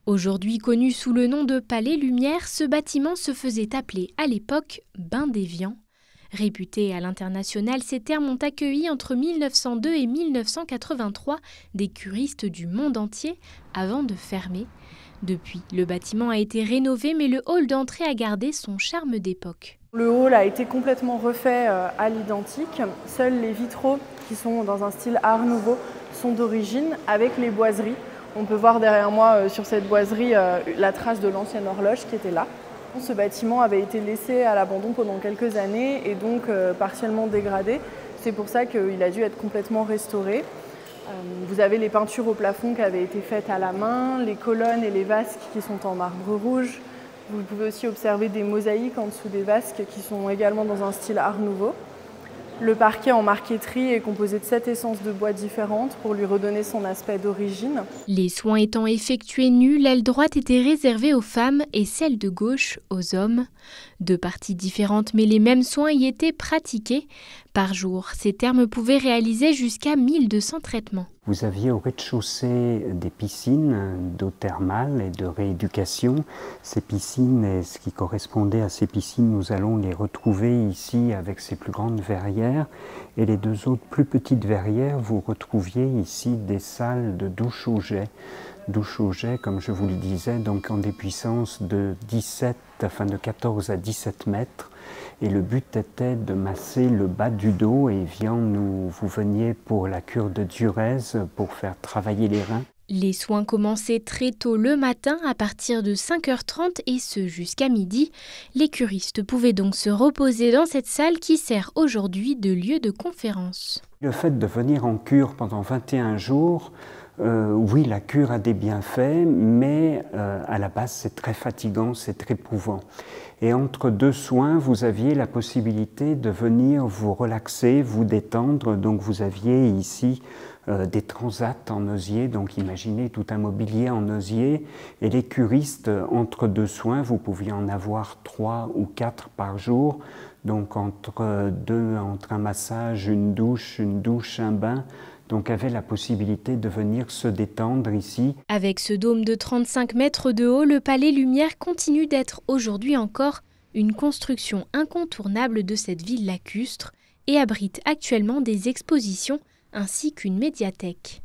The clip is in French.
Aujourd'hui connu sous le nom de Palais Lumière, ce bâtiment se faisait appeler à l'époque Bain d'Évian. Réputé à l'international, ces termes ont accueilli entre 1902 et 1983 des curistes du monde entier avant de fermer. Depuis, le bâtiment a été rénové, mais le hall d'entrée a gardé son charme d'époque. Le hall a été complètement refait à l'identique. Seuls les vitraux, qui sont dans un style art nouveau, sont d'origine, avec les boiseries. On peut voir derrière moi sur cette boiserie la trace de l'ancienne horloge qui était là. Ce bâtiment avait été laissé à l'abandon pendant quelques années et donc partiellement dégradé. C'est pour ça qu'il a dû être complètement restauré. Vous avez les peintures au plafond qui avaient été faites à la main, les colonnes et les vasques qui sont en marbre rouge. Vous pouvez aussi observer des mosaïques en dessous des vasques qui sont également dans un style art nouveau. Le parquet en marqueterie est composé de 7 essences de bois différentes pour lui redonner son aspect d'origine. Les soins étant effectués nus, l'aile droite était réservée aux femmes et celle de gauche aux hommes. Deux parties différentes mais les mêmes soins y étaient pratiqués. Par jour, ces termes pouvaient réaliser jusqu'à 1200 traitements. Vous aviez au rez-de-chaussée des piscines d'eau thermale et de rééducation. Ces piscines et ce qui correspondait à ces piscines, nous allons les retrouver ici avec ces plus grandes verrières. Et les deux autres plus petites verrières, vous retrouviez ici des salles de douche au jet. Douche au jet, comme je vous le disais, donc en des puissances de 14 à 17 mètres. Et le but était de masser le bas du dos et vous veniez pour la cure de diurèse pour faire travailler les reins. Les soins commençaient très tôt le matin à partir de 5h30 et ce jusqu'à midi. Les curistes pouvaient donc se reposer dans cette salle qui sert aujourd'hui de lieu de conférence. Le fait de venir en cure pendant 21 jours, oui, la cure a des bienfaits, mais à la base c'est très fatigant, c'est très éprouvant. Et entre deux soins, vous aviez la possibilité de venir vous relaxer, vous détendre. Donc vous aviez ici des transats en osier, donc imaginez tout un mobilier en osier. Et les curistes, entre deux soins, vous pouviez en avoir 3 ou 4 par jour. Donc entre un massage, une douche, un bain. Donc avait la possibilité de venir se détendre ici. Avec ce dôme de 35 mètres de haut, le Palais Lumière continue d'être aujourd'hui encore une construction incontournable de cette ville lacustre et abrite actuellement des expositions ainsi qu'une médiathèque.